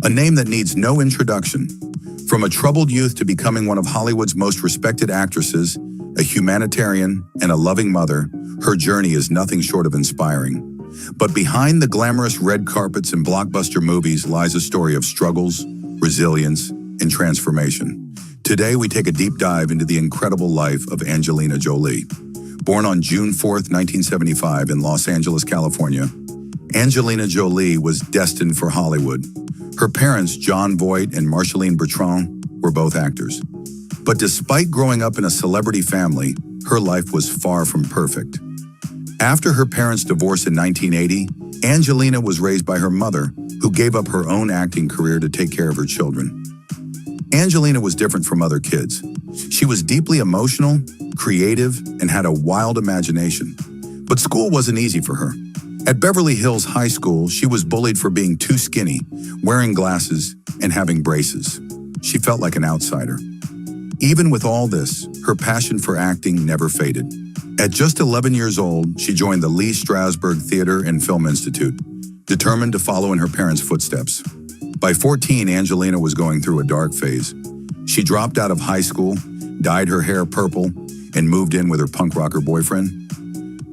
a name that needs no introduction. From a troubled youth to becoming one of Hollywood's most respected actresses, a humanitarian, and a loving mother, her journey is nothing short of inspiring. But behind the glamorous red carpets and blockbuster movies lies a story of struggles, resilience, and transformation. Today, we take a deep dive into the incredible life of Angelina Jolie. Born on June 4, 1975 in Los Angeles, California, Angelina Jolie was destined for Hollywood. Her parents, John Voight and Marceline Bertrand, were both actors. But despite growing up in a celebrity family, her life was far from perfect. After her parents' divorce in 1980, Angelina was raised by her mother, who gave up her own acting career to take care of her children. Angelina was different from other kids. She was deeply emotional, creative, and had a wild imagination. But school wasn't easy for her. At Beverly Hills High School, she was bullied for being too skinny, wearing glasses, and having braces. She felt like an outsider. Even with all this, her passion for acting never faded. At just 11 years old, she joined the Lee Strasberg Theater and Film Institute, determined to follow in her parents' footsteps. By 14, Angelina was going through a dark phase. She dropped out of high school, dyed her hair purple, and moved in with her punk rocker boyfriend.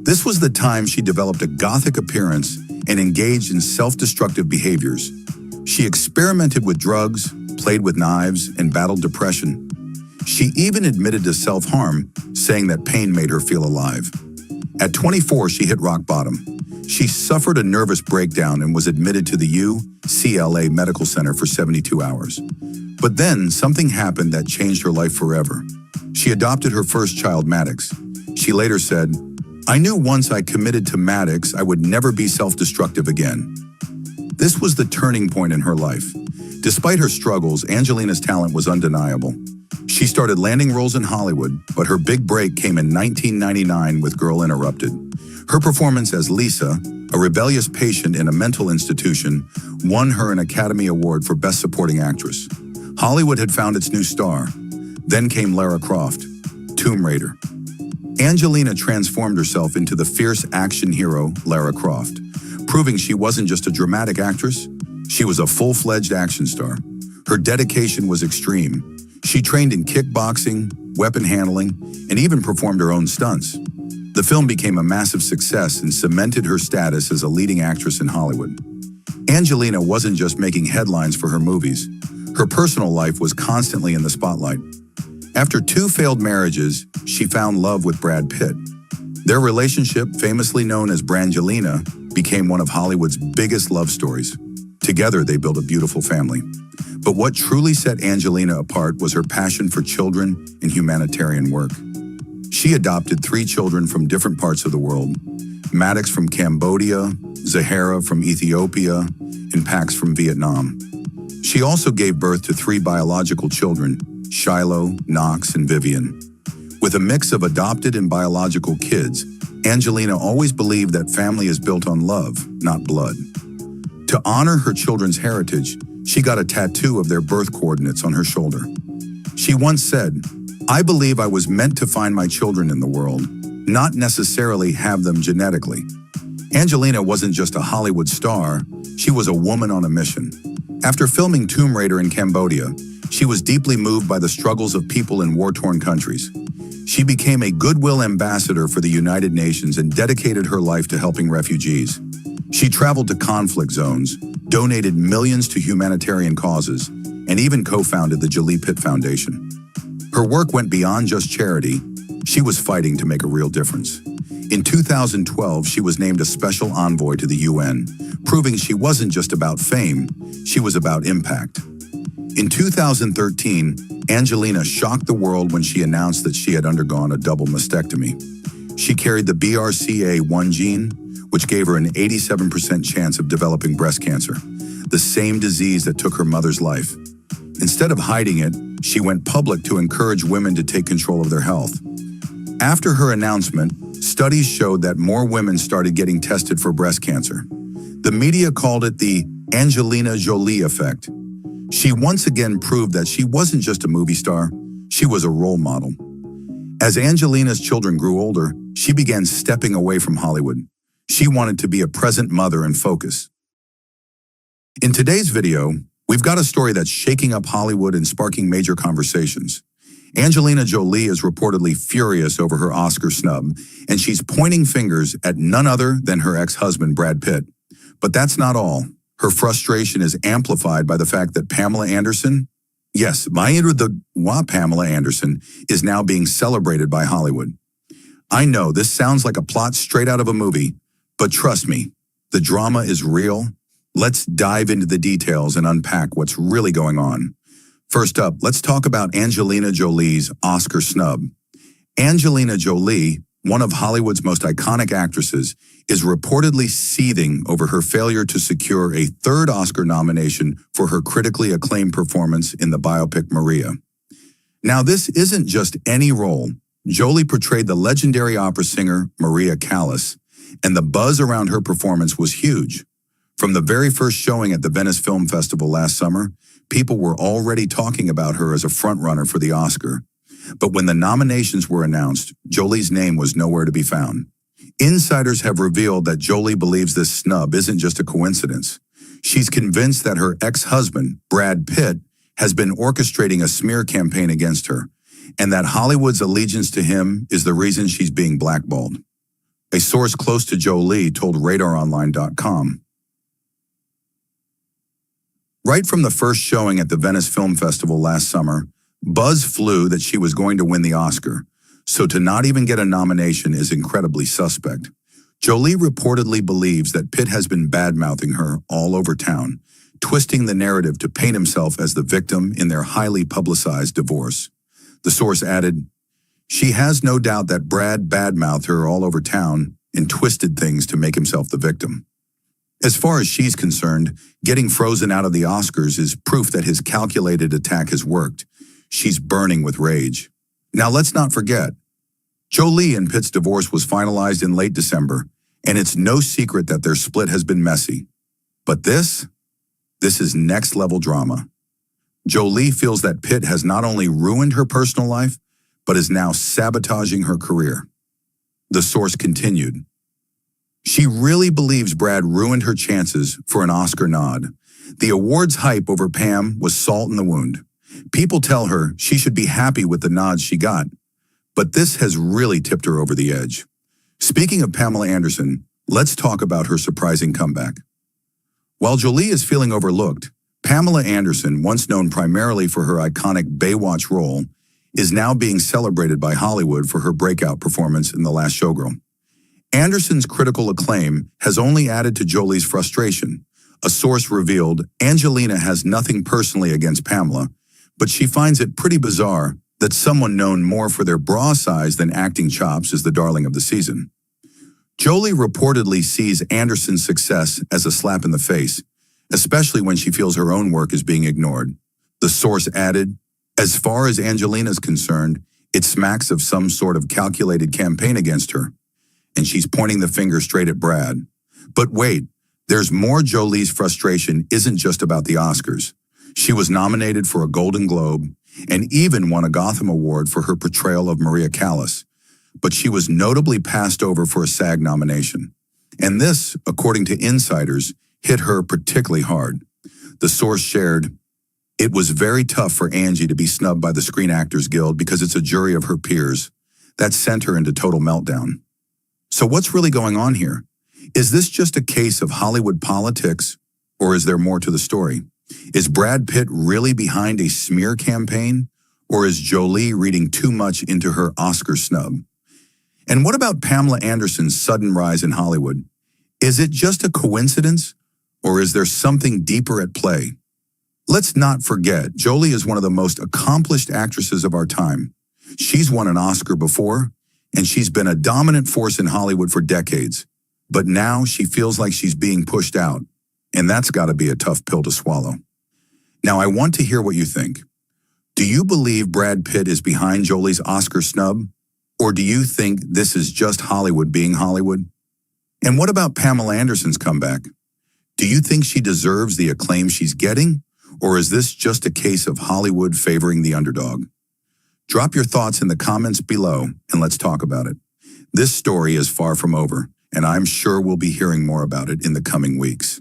This was the time she developed a gothic appearance and engaged in self-destructive behaviors. She experimented with drugs, played with knives, and battled depression. She even admitted to self-harm, saying that pain made her feel alive. At 24, she hit rock bottom. She suffered a nervous breakdown and was admitted to the UCLA Medical Center for 72 hours. But then, something happened that changed her life forever. She adopted her first child, Maddox. She later said, "I knew once I committed to Maddox, I would never be self-destructive again." This was the turning point in her life. Despite her struggles, Angelina's talent was undeniable. She started landing roles in Hollywood, but her big break came in 1999 with Girl Interrupted. Her performance as Lisa, a rebellious patient in a mental institution, won her an Academy Award for Best Supporting Actress. Hollywood had found its new star. Then came Lara Croft, Tomb Raider. Angelina transformed herself into the fierce action hero Lara Croft, proving she wasn't just a dramatic actress, she was a full-fledged action star. Her dedication was extreme. She trained in kickboxing, weapon handling, and even performed her own stunts. The film became a massive success and cemented her status as a leading actress in Hollywood. Angelina wasn't just making headlines for her movies. Her personal life was constantly in the spotlight. After 2 failed marriages, she found love with Brad Pitt. Their relationship, famously known as Brangelina, became one of Hollywood's biggest love stories. Together, they built a beautiful family. But what truly set Angelina apart was her passion for children and humanitarian work. She adopted 3 children from different parts of the world: Maddox from Cambodia, Zahara from Ethiopia, and Pax from Vietnam. She also gave birth to 3 biological children, Shiloh, Knox, and Vivian. With a mix of adopted and biological kids, Angelina always believed that family is built on love, not blood. To honor her children's heritage, she got a tattoo of their birth coordinates on her shoulder. She once said, "I believe I was meant to find my children in the world, not necessarily have them genetically." Angelina wasn't just a Hollywood star, she was a woman on a mission. After filming Tomb Raider in Cambodia, she was deeply moved by the struggles of people in war-torn countries. She became a goodwill ambassador for the United Nations and dedicated her life to helping refugees. She traveled to conflict zones, donated millions to humanitarian causes, and even co-founded the Jolie Pitt Foundation. Her work went beyond just charity. She was fighting to make a real difference. In 2012, she was named a special envoy to the UN, proving she wasn't just about fame, she was about impact. In 2013, Angelina shocked the world when she announced that she had undergone a double mastectomy. She carried the BRCA1 gene, which gave her an 87% chance of developing breast cancer, the same disease that took her mother's life. Instead of hiding it, she went public to encourage women to take control of their health. After her announcement, studies showed that more women started getting tested for breast cancer. The media called it the Angelina Jolie effect. She once again proved that she wasn't just a movie star, she was a role model. As Angelina's children grew older, she began stepping away from Hollywood. She wanted to be a present mother and focus. In today's video, We've got a story that's shaking up Hollywood and sparking major conversations. Angelina Jolie is reportedly furious over her Oscar snub, and she's pointing fingers at none other than her ex-husband, Brad Pitt. But that's not all. Her frustration is amplified by the fact that Pamela Anderson, yes, Pamela Anderson, is now being celebrated by Hollywood. I know this sounds like a plot straight out of a movie, but trust me, the drama is real. Let's dive into the details and unpack what's really going on. First up, let's talk about Angelina Jolie's Oscar snub. Angelina Jolie, one of Hollywood's most iconic actresses, is reportedly seething over her failure to secure a third Oscar nomination for her critically acclaimed performance in the biopic Maria. Now, this isn't just any role. Jolie portrayed the legendary opera singer Maria Callas, and the buzz around her performance was huge. From the very first showing at the Venice Film Festival last summer, people were already talking about her as a frontrunner for the Oscar. But when the nominations were announced, Jolie's name was nowhere to be found. Insiders have revealed that Jolie believes this snub isn't just a coincidence. She's convinced that her ex-husband, Brad Pitt, has been orchestrating a smear campaign against her, and that Hollywood's allegiance to him is the reason she's being blackballed. A source close to Jolie told RadarOnline.com. Right from the first showing at the Venice Film Festival last summer, buzz flew that she was going to win the Oscar, so to not even get a nomination is incredibly suspect. Jolie reportedly believes that Pitt has been bad-mouthing her all over town, twisting the narrative to paint himself as the victim in their highly publicized divorce. The source added, "She has no doubt that Brad bad-mouthed her all over town and twisted things to make himself the victim. As far as she's concerned, getting frozen out of the Oscars is proof that his calculated attack has worked. She's burning with rage." Now let's not forget, Jolie and Pitt's divorce was finalized in late December, and it's no secret that their split has been messy. But this is next-level drama. Jolie feels that Pitt has not only ruined her personal life, but is now sabotaging her career. The source continued, "She really believes Brad ruined her chances for an Oscar nod. The awards hype over Pam was salt in the wound. People tell her she should be happy with the nods she got, but this has really tipped her over the edge." Speaking of Pamela Anderson, let's talk about her surprising comeback. While Jolie is feeling overlooked, Pamela Anderson, once known primarily for her iconic Baywatch role, is now being celebrated by Hollywood for her breakout performance in The Last Showgirl. Anderson's critical acclaim has only added to Jolie's frustration. A source revealed Angelina has nothing personally against Pamela, but she finds it pretty bizarre that someone known more for their bra size than acting chops is the darling of the season. Jolie reportedly sees Anderson's success as a slap in the face, especially when she feels her own work is being ignored. The source added, "As far as Angelina's concerned, it smacks of some sort of calculated campaign against her, and she's pointing the finger straight at Brad. But wait, there's more. Jolie's frustration isn't just about the Oscars. She was nominated for a Golden Globe and even won a Gotham Award for her portrayal of Maria Callas, but she was notably passed over for a SAG nomination. And this, according to insiders, hit her particularly hard. The source shared, "It was very tough for Angie to be snubbed by the Screen Actors Guild because it's a jury of her peers. That sent her into total meltdown." So what's really going on here? Is this just a case of Hollywood politics, or is there more to the story? Is Brad Pitt really behind a smear campaign, or is Jolie reading too much into her Oscar snub? And what about Pamela Anderson's sudden rise in Hollywood? Is it just a coincidence, or is there something deeper at play? Let's not forget, Jolie is one of the most accomplished actresses of our time. She's won an Oscar before, and she's been a dominant force in Hollywood for decades. But now she feels like she's being pushed out, and that's got to be a tough pill to swallow. Now, I want to hear what you think. Do you believe Brad Pitt is behind Jolie's Oscar snub, or do you think this is just Hollywood being Hollywood? And what about Pamela Anderson's comeback? Do you think she deserves the acclaim she's getting, or is this just a case of Hollywood favoring the underdog? Drop your thoughts in the comments below, and let's talk about it. This story is far from over, and I'm sure we'll be hearing more about it in the coming weeks.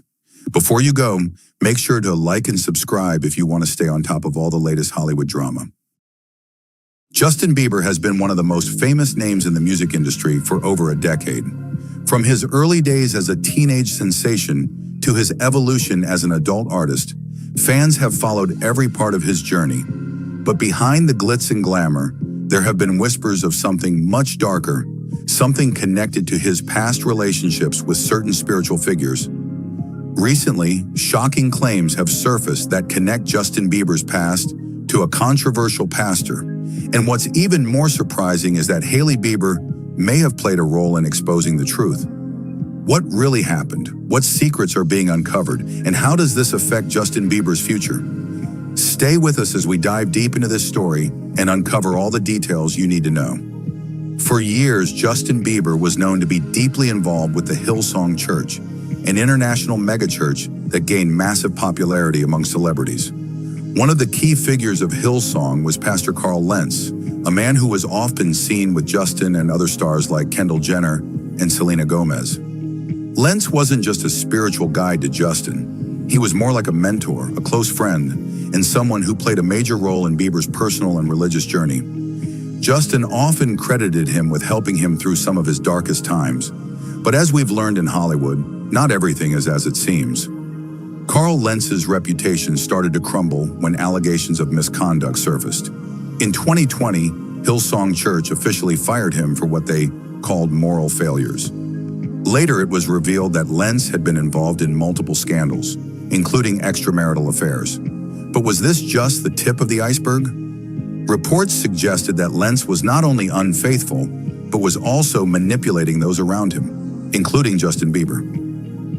Before you go, make sure to like and subscribe if you want to stay on top of all the latest Hollywood drama. Justin Bieber has been one of the most famous names in the music industry for over a decade. From his early days as a teenage sensation to his evolution as an adult artist, fans have followed every part of his journey. But behind the glitz and glamour, there have been whispers of something much darker, something connected to his past relationships with certain spiritual figures. Recently, shocking claims have surfaced that connect Justin Bieber's past to a controversial pastor. And what's even more surprising is that Hailey Bieber may have played a role in exposing the truth. What really happened? What secrets are being uncovered? And how does this affect Justin Bieber's future? Stay with us as we dive deep into this story and uncover all the details you need to know. For years, Justin Bieber was known to be deeply involved with the Hillsong Church, an international megachurch that gained massive popularity among celebrities. One of the key figures of Hillsong was Pastor Carl Lentz, a man who was often seen with Justin and other stars like Kendall Jenner and Selena Gomez. Lentz wasn't just a spiritual guide to Justin. He was more like a mentor, a close friend, and someone who played a major role in Bieber's personal and religious journey. Justin often credited him with helping him through some of his darkest times. But as we've learned in Hollywood, not everything is as it seems. Carl Lentz's reputation started to crumble when allegations of misconduct surfaced. In 2020, Hillsong Church officially fired him for what they called moral failures. Later, it was revealed that Lentz had been involved in multiple scandals, including extramarital affairs. But was this just the tip of the iceberg? Reports suggested that Lentz was not only unfaithful, but was also manipulating those around him, including Justin Bieber.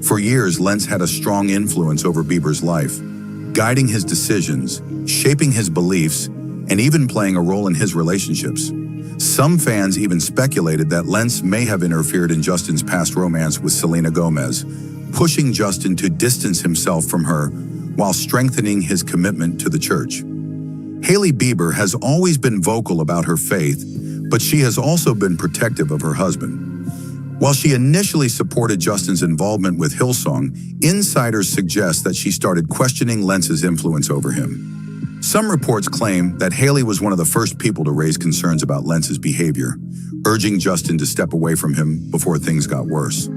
For years, Lentz had a strong influence over Bieber's life, guiding his decisions, shaping his beliefs, and even playing a role in his relationships. Some fans even speculated that Lentz may have interfered in Justin's past romance with Selena Gomez, pushing Justin to distance himself from her while strengthening his commitment to the church. Hailey Bieber has always been vocal about her faith, but she has also been protective of her husband. While she initially supported Justin's involvement with Hillsong, insiders suggest that she started questioning Lentz's influence over him. Some reports claim that Hailey was one of the first people to raise concerns about Lentz's behavior, urging Justin to step away from him before things got worse.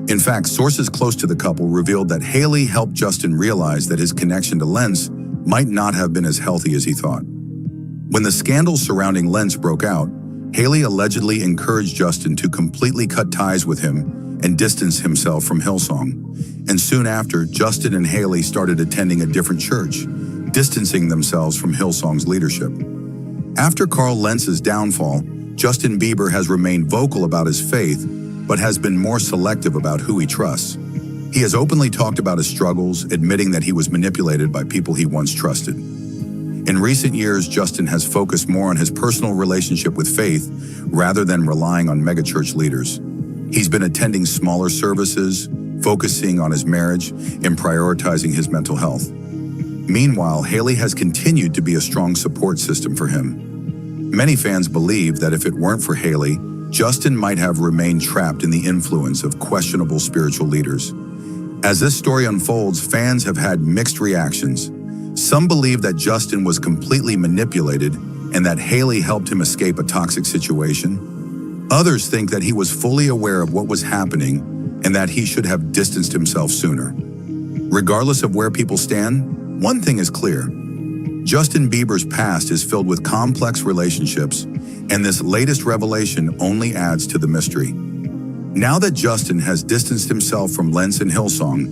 In fact, sources close to the couple revealed that Hailey helped Justin realize that his connection to Lentz might not have been as healthy as he thought. When the scandal surrounding Lentz broke out, Hailey allegedly encouraged Justin to completely cut ties with him and distance himself from Hillsong. And soon after, Justin and Hailey started attending a different church, distancing themselves from Hillsong's leadership. After Carl Lentz's downfall, Justin Bieber has remained vocal about his faith, but has been more selective about who he trusts. He has openly talked about his struggles, admitting that he was manipulated by people he once trusted. In recent years, Justin has focused more on his personal relationship with faith rather than relying on megachurch leaders. He's been attending smaller services, focusing on his marriage, and prioritizing his mental health. Meanwhile, Hailey has continued to be a strong support system for him. Many fans believe that if it weren't for Hailey, Justin might have remained trapped in the influence of questionable spiritual leaders. As this story unfolds, fans have had mixed reactions. Some believe that Justin was completely manipulated and that Hailey helped him escape a toxic situation. Others think that he was fully aware of what was happening and that he should have distanced himself sooner. Regardless of where people stand, one thing is clear. Justin Bieber's past is filled with complex relationships, and this latest revelation only adds to the mystery. Now that Justin has distanced himself from Lentz and Hillsong,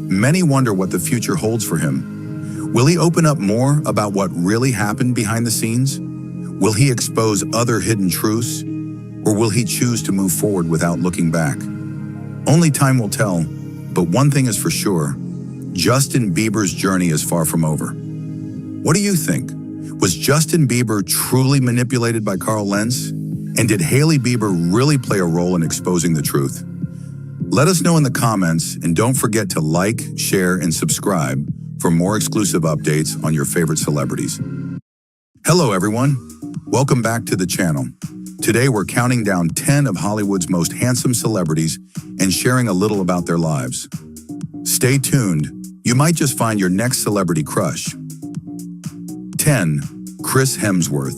many wonder what the future holds for him. Will he open up more about what really happened behind the scenes? Will he expose other hidden truths? Or will he choose to move forward without looking back? Only time will tell, but one thing is for sure, Justin Bieber's journey is far from over. What do you think? Was Justin Bieber truly manipulated by Carl Lentz? And did Hailey Bieber really play a role in exposing the truth? Let us know in the comments, and don't forget to like, share, and subscribe for more exclusive updates on your favorite celebrities. Hello everyone, welcome back to the channel. Today we're counting down 10 of Hollywood's most handsome celebrities and sharing a little about their lives. Stay tuned, you might just find your next celebrity crush. 10. Chris Hemsworth.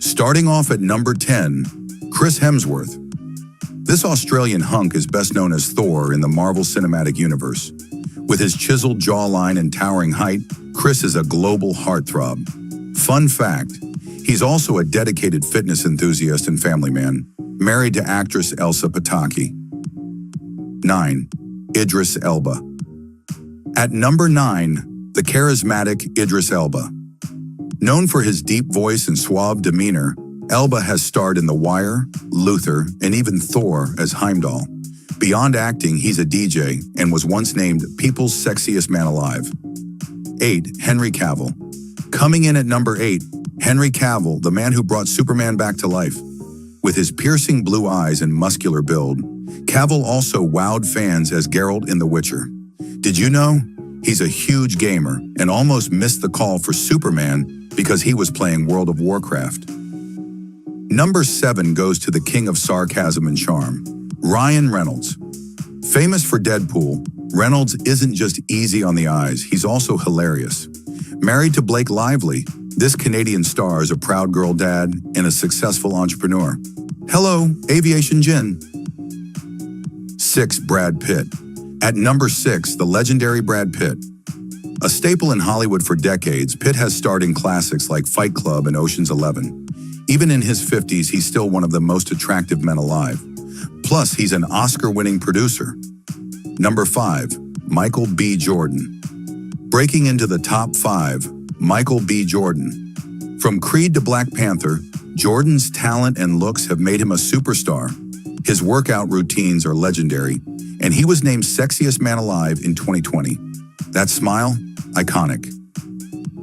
Starting off at number 10, Chris Hemsworth. This Australian hunk is best known as Thor in the Marvel Cinematic Universe. With his chiseled jawline and towering height, Chris is a global heartthrob. Fun fact, he's also a dedicated fitness enthusiast and family man, married to actress Elsa Pataky. 9. Idris Elba. At number 9, the charismatic Idris Elba. Known for his deep voice and suave demeanor, Elba has starred in The Wire, Luther, and even Thor as Heimdall. Beyond acting, he's a DJ and was once named People's Sexiest Man Alive. 8. Henry Cavill. Coming in at number 8, Henry Cavill, the man who brought Superman back to life. With his piercing blue eyes and muscular build, Cavill also wowed fans as Geralt in The Witcher. Did you know? He's a huge gamer and almost missed the call for Superman because he was playing World of Warcraft. Number 7 goes to the king of sarcasm and charm, Ryan Reynolds. Famous for Deadpool, Reynolds isn't just easy on the eyes, he's also hilarious. Married to Blake Lively, this Canadian star is a proud girl dad and a successful entrepreneur. Hello, Aviation Gin. 6. Brad Pitt. At number 6, the legendary Brad Pitt. A staple in Hollywood for decades, Pitt has starred in classics like Fight Club and Ocean's 11. Even in his 50s, he's still one of the most attractive men alive. Plus, he's an Oscar-winning producer. Number 5, Michael B. Jordan. Breaking into the top 5, Michael B. Jordan. From Creed to Black Panther, Jordan's talent and looks have made him a superstar. His workout routines are legendary, and he was named Sexiest Man Alive in 2020. That smile? Iconic.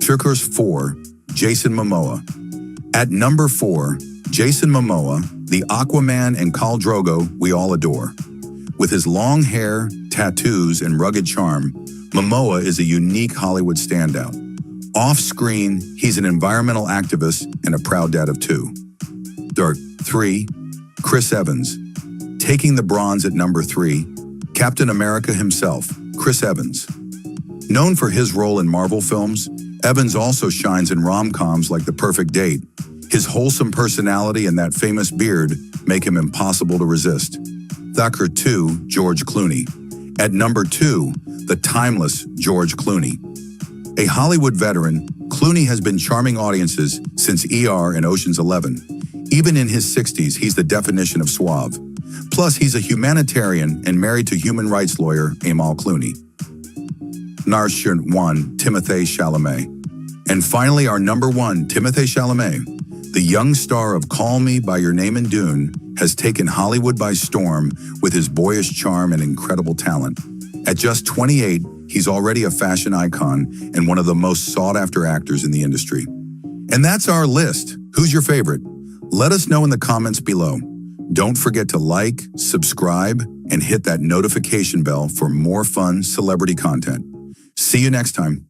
Figures 4, Jason Momoa. At number 4, Jason Momoa, the Aquaman and Khal Drogo we all adore. With his long hair, tattoos, and rugged charm, Momoa is a unique Hollywood standout. Off-screen, he's an environmental activist and a proud dad of 2. 3. Chris Evans. Taking the bronze at number 3, Captain America himself, Chris Evans. Known for his role in Marvel films, Evans also shines in rom-coms like The Perfect Date. His wholesome personality and that famous beard make him impossible to resist. 2. George Clooney. At number 2, the timeless George Clooney. A Hollywood veteran, Clooney has been charming audiences since ER and Ocean's 11. Even in his 60s, he's the definition of suave. Plus, he's a humanitarian and married to human rights lawyer Amal Clooney. Number 1, Timothée Chalamet. And finally, our number 1, Timothée Chalamet. The young star of Call Me by Your Name and Dune has taken Hollywood by storm with his boyish charm and incredible talent. At just 28, he's already a fashion icon and one of the most sought-after actors in the industry. And that's our list. Who's your favorite? Let us know in the comments below. Don't forget to like, subscribe, and hit that notification bell for more fun celebrity content. See you next time.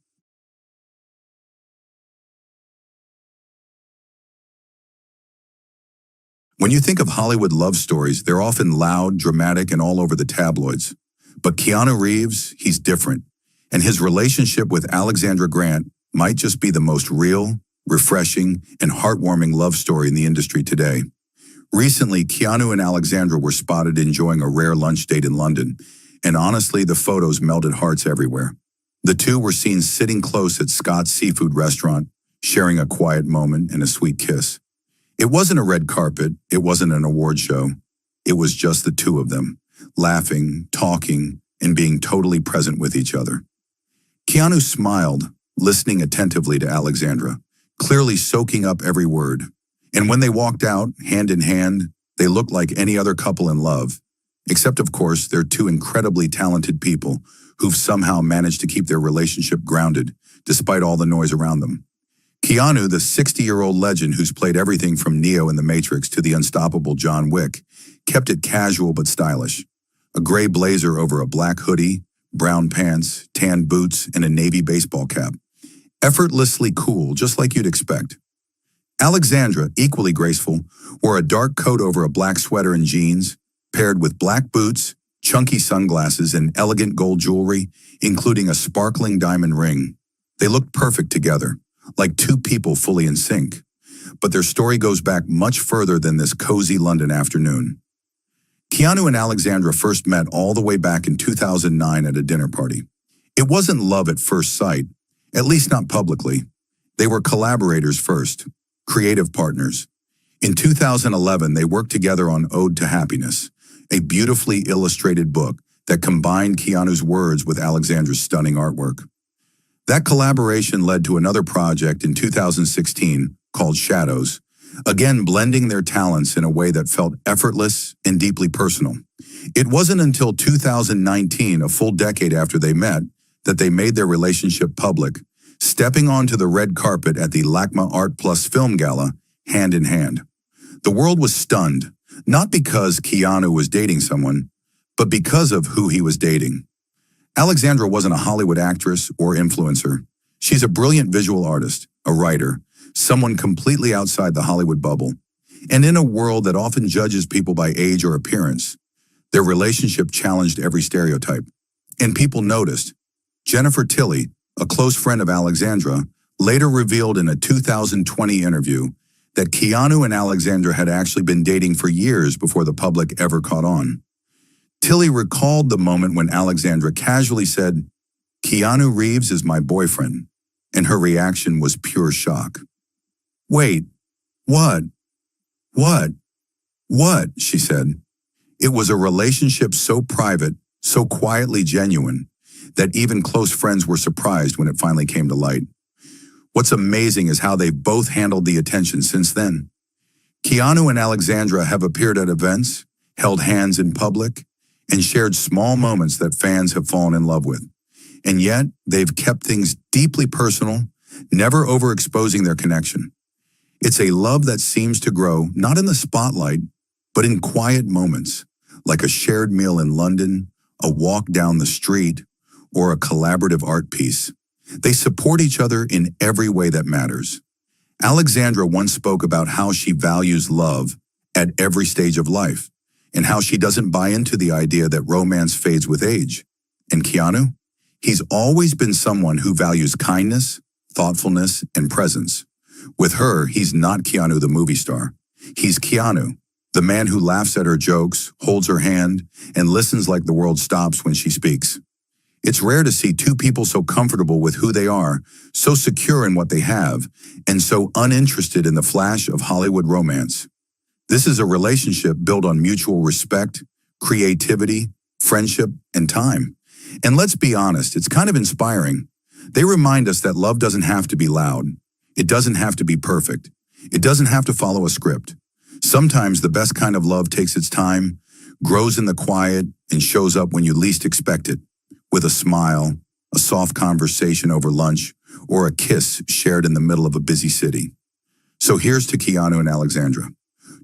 When you think of Hollywood love stories, they're often loud, dramatic, and all over the tabloids. But Keanu Reeves, he's different. And his relationship with Alexandra Grant might just be the most real, refreshing, and heartwarming love story in the industry today. Recently, Keanu and Alexandra were spotted enjoying a rare lunch date in London, and honestly, the photos melted hearts everywhere. The two were seen sitting close at Scott's Seafood Restaurant, sharing a quiet moment and a sweet kiss. It wasn't a red carpet, it wasn't an award show. It was just the two of them, laughing, talking, and being totally present with each other. Keanu smiled, listening attentively to Alexandra, clearly soaking up every word. And when they walked out, hand in hand, they looked like any other couple in love. Except, of course, they're two incredibly talented people who've somehow managed to keep their relationship grounded, despite all the noise around them. Keanu, the 60-year-old legend who's played everything from Neo in The Matrix to the unstoppable John Wick, kept it casual but stylish. A gray blazer over a black hoodie, brown pants, tan boots, and a navy baseball cap. Effortlessly cool, just like you'd expect. Alexandra, equally graceful, wore a dark coat over a black sweater and jeans, paired with black boots, chunky sunglasses, and elegant gold jewelry, including a sparkling diamond ring. They looked perfect together, like two people fully in sync. But their story goes back much further than this cozy London afternoon. Keanu and Alexandra first met all the way back in 2009 at a dinner party. It wasn't love at first sight, at least not publicly. They were collaborators first, creative partners. In 2011, they worked together on Ode to Happiness, a beautifully illustrated book that combined Keanu's words with Alexandra's stunning artwork. That collaboration led to another project in 2016 called Shadows, again blending their talents in a way that felt effortless and deeply personal. It wasn't until 2019, a full decade after they met, that they made their relationship public, stepping onto the red carpet at the LACMA Art Plus Film Gala, hand in hand. The world was stunned, not because Keanu was dating someone, but because of who he was dating. Alexandra wasn't a Hollywood actress or influencer. She's a brilliant visual artist, a writer, someone completely outside the Hollywood bubble. And in a world that often judges people by age or appearance, their relationship challenged every stereotype. And people noticed. Jennifer Tilly, a close friend of Alexandra, later revealed in a 2020 interview that Keanu and Alexandra had actually been dating for years before the public ever caught on. Tilly recalled the moment when Alexandra casually said, "Keanu Reeves is my boyfriend," and her reaction was pure shock. "Wait, what? What?" she said. It was a relationship so private, so quietly genuine, that even close friends were surprised when it finally came to light. What's amazing is how they've both handled the attention since then. Keanu and Alexandra have appeared at events, held hands in public, and shared small moments that fans have fallen in love with. And yet, they've kept things deeply personal, never overexposing their connection. It's a love that seems to grow not in the spotlight, but in quiet moments, like a shared meal in London, a walk down the street, or a collaborative art piece. They support each other in every way that matters. Alexandra once spoke about how she values love at every stage of life, and how she doesn't buy into the idea that romance fades with age. And Keanu? He's always been someone who values kindness, thoughtfulness, and presence. With her, he's not Keanu the movie star. He's Keanu, the man who laughs at her jokes, holds her hand, and listens like the world stops when she speaks. It's rare to see two people so comfortable with who they are, so secure in what they have, and so uninterested in the flash of Hollywood romance. This is a relationship built on mutual respect, creativity, friendship, and time. And let's be honest, it's kind of inspiring. They remind us that love doesn't have to be loud. It doesn't have to be perfect. It doesn't have to follow a script. Sometimes the best kind of love takes its time, grows in the quiet, and shows up when you least expect it. With a smile, a soft conversation over lunch, or a kiss shared in the middle of a busy city. So here's to Keanu and Alexandra,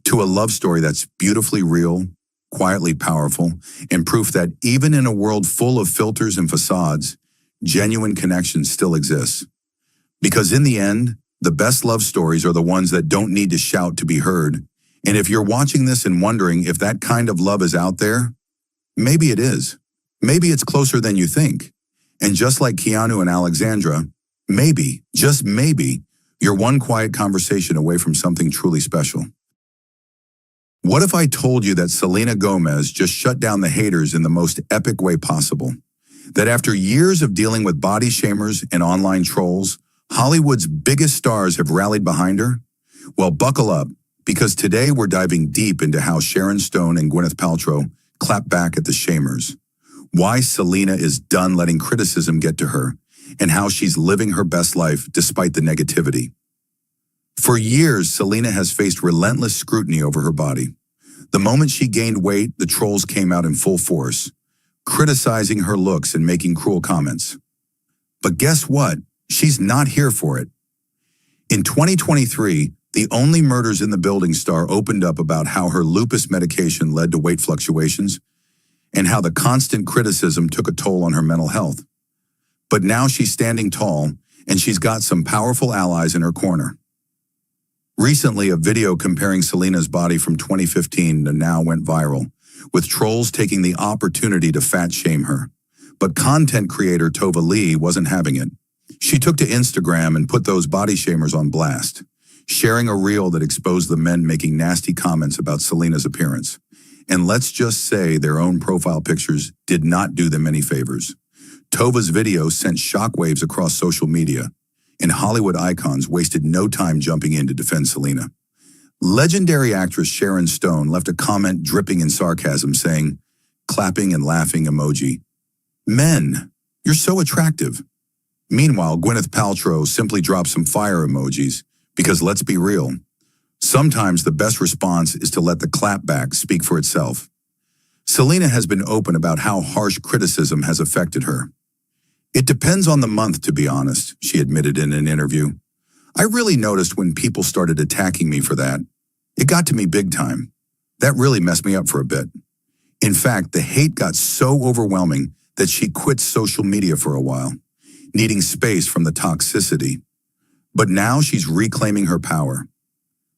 to a love story that's beautifully real, quietly powerful, and proof that even in a world full of filters and facades, genuine connection still exists. Because in the end, the best love stories are the ones that don't need to shout to be heard. And if you're watching this and wondering if that kind of love is out there, maybe it is. Maybe it's closer than you think. And just like Keanu and Alexandra, maybe, just maybe, you're one quiet conversation away from something truly special. What if I told you that Selena Gomez just shut down the haters in the most epic way possible? That after years of dealing with body shamers and online trolls, Hollywood's biggest stars have rallied behind her? Well, buckle up, because today we're diving deep into how Sharon Stone and Gwyneth Paltrow clap back at the shamers, why Selena is done letting criticism get to her, and how she's living her best life despite the negativity. For years, Selena has faced relentless scrutiny over her body. The moment she gained weight, the trolls came out in full force, criticizing her looks and making cruel comments. But guess what? She's not here for it. In 2023, the Only Murders in the Building star opened up about how her lupus medication led to weight fluctuations and how the constant criticism took a toll on her mental health. But now she's standing tall, and she's got some powerful allies in her corner. Recently, a video comparing Selena's body from 2015 to now went viral, with trolls taking the opportunity to fat-shame her. But content creator Tova Lee wasn't having it. She took to Instagram and put those body shamers on blast, sharing a reel that exposed the men making nasty comments about Selena's appearance. And let's just say their own profile pictures did not do them any favors. Tova's video sent shockwaves across social media, and Hollywood icons wasted no time jumping in to defend Selena. Legendary actress Sharon Stone left a comment dripping in sarcasm saying, clapping and laughing emoji, "Men, you're so attractive." Meanwhile, Gwyneth Paltrow simply dropped some fire emojis, because let's be real, sometimes the best response is to let the clapback speak for itself. Selena has been open about how harsh criticism has affected her. "It depends on the month, to be honest," she admitted in an interview. "I really noticed when people started attacking me for that. It got to me big time. That really messed me up for a bit." In fact, the hate got so overwhelming that she quit social media for a while, needing space from the toxicity. But now she's reclaiming her power.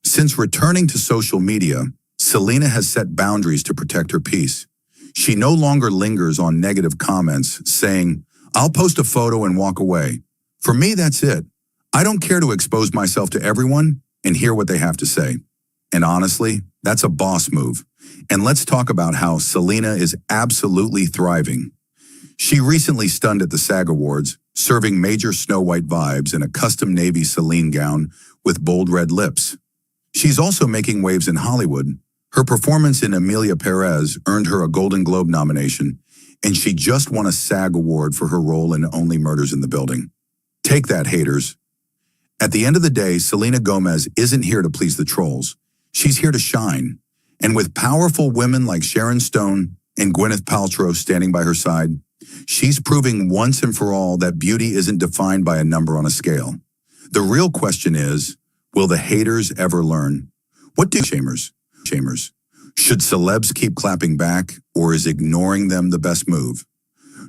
Since returning to social media, Selena has set boundaries to protect her peace. She no longer lingers on negative comments, saying, "I'll post a photo and walk away. For me, that's it. I don't care to expose myself to everyone and hear what they have to say." And honestly, that's a boss move. And let's talk about how Selena is absolutely thriving. She recently stunned at the SAG Awards, serving major Snow White vibes in a custom navy Celine gown with bold red lips. She's also making waves in Hollywood. Her performance in Emilia Perez earned her a Golden Globe nomination, and she just won a SAG award for her role in Only Murders in the Building. Take that, haters. At the end of the day, Selena Gomez isn't here to please the trolls. She's here to shine. And with powerful women like Sharon Stone and Gwyneth Paltrow standing by her side, she's proving once and for all that beauty isn't defined by a number on a scale. The real question is, will the haters ever learn? What do shamers? Should celebs keep clapping back, or is ignoring them the best move?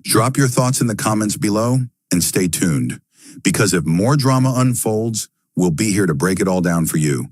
Drop your thoughts in the comments below and stay tuned, because if more drama unfolds, we'll be here to break it all down for you.